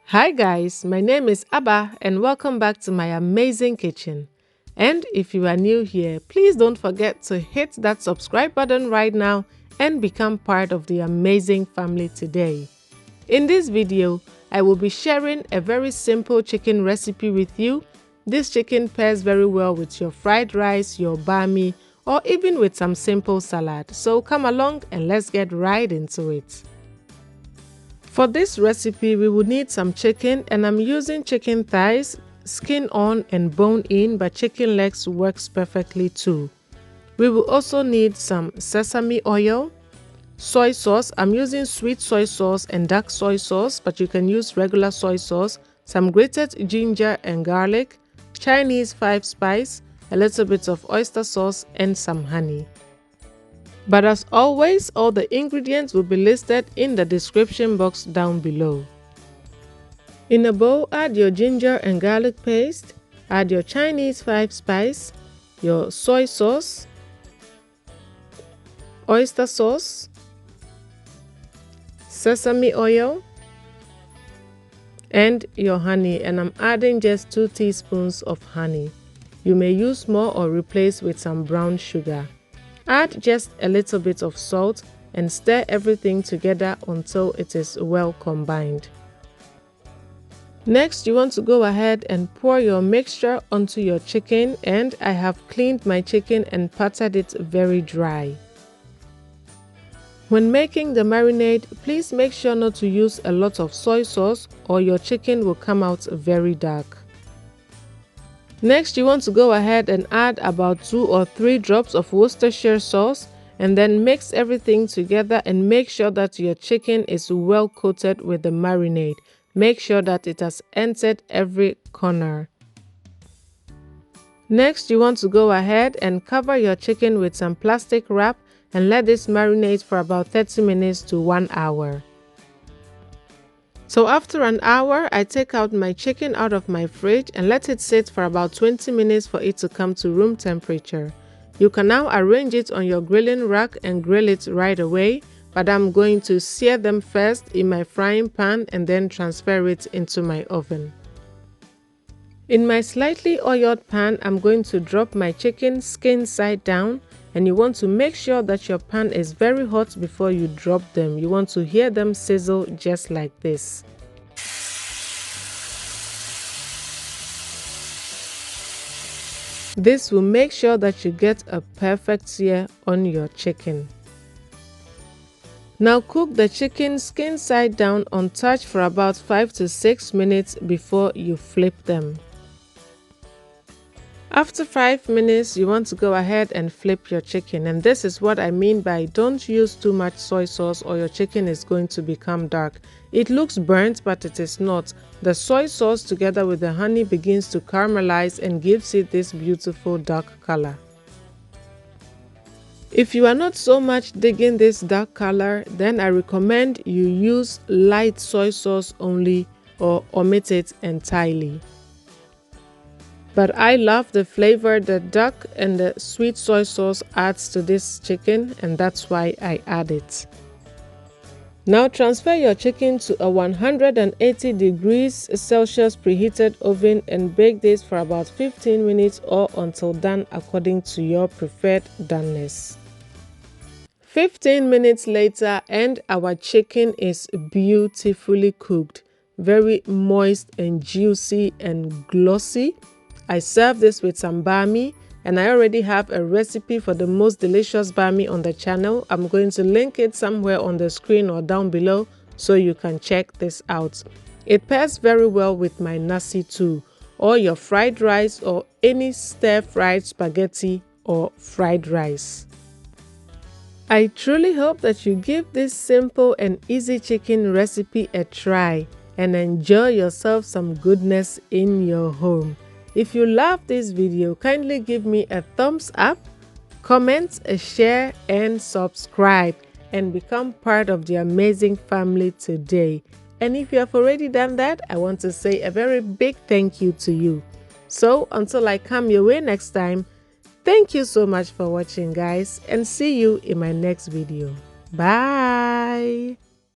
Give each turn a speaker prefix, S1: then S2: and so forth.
S1: Hi guys, my name is Abba and welcome back to my amazing kitchen. And if you are new here, please don't forget to hit that subscribe button right now and become part of the amazing family today. In this video, I will be sharing a very simple chicken recipe with you. This chicken pairs very well with your fried rice, your bami, or even with some simple salad. So come along and let's get right into it. For this recipe, we will need some chicken, and I'm using chicken thighs, skin on and bone in, but chicken legs works perfectly too. We will also need some sesame oil, soy sauce. I'm using sweet soy sauce and dark soy sauce, but you can use regular soy sauce, some grated ginger and garlic, Chinese 5 spice, a little bit of oyster sauce, and some honey. But as always, all the ingredients will be listed in the description box down below. In a bowl, add your ginger and garlic paste, add your Chinese 5 spice, your soy sauce, oyster sauce, sesame oil, and your honey, and I'm adding just 2 teaspoons of honey. You may use more or replace with some brown sugar. Add just a little bit of salt and stir everything together until it is well combined. Next, you want to go ahead and pour your mixture onto your chicken, and I have cleaned my chicken and patted it very dry. When making the marinade, please make sure not to use a lot of soy sauce or your chicken will come out very dark. Next, you want to go ahead and add about 2 or 3 drops of Worcestershire sauce and then mix everything together and make sure that your chicken is well coated with the marinade. Make sure that it has entered every corner. Next, you want to go ahead and cover your chicken with some plastic wrap and let this marinate for about 30 minutes to 1 hour. So after an hour, I take out my chicken out of my fridge and let it sit for about 20 minutes for it to come to room temperature. You can now arrange it on your grilling rack and grill it right away, but I'm going to sear them first in my frying pan and then transfer it into my oven. In my slightly oiled pan, I'm going to drop my chicken skin side down, and you want to make sure that your pan is very hot before you drop them. You want to hear them sizzle just like this. This will make sure that you get a perfect sear on your chicken. Now cook the chicken skin side down untouched for about 5 to 6 minutes before you flip them. After 5 minutes, you want to go ahead and flip your chicken, and this is what I mean by don't use too much soy sauce or your chicken is going to become dark. It looks burnt, but it is not. The soy sauce together with the honey begins to caramelize and gives it this beautiful dark color. If you are not so much digging this dark color, then I recommend you use light soy sauce only or omit it entirely. But I love the flavor the dark and the sweet soy sauce adds to this chicken, and that's why I add it. Now transfer your chicken to a 180 degrees Celsius preheated oven and bake this for about 15 minutes or until done according to your preferred doneness. 15 minutes later and our chicken is beautifully cooked, very moist and juicy and glossy. I serve this with some bami, and I already have a recipe for the most delicious bami on the channel. I'm going to link it somewhere on the screen or down below so you can check this out. It pairs very well with my Nasi too, or your fried rice or any stir-fried spaghetti or fried rice. I truly hope that you give this simple and easy chicken recipe a try and enjoy yourself some goodness in your home. If you love this video, kindly give me a thumbs up, comment, share, and subscribe, and become part of the amazing family today. And if you have already done that, I want to say a very big thank you to you. So until I come your way next time, thank you so much for watching, guys, and see you in my next video. Bye!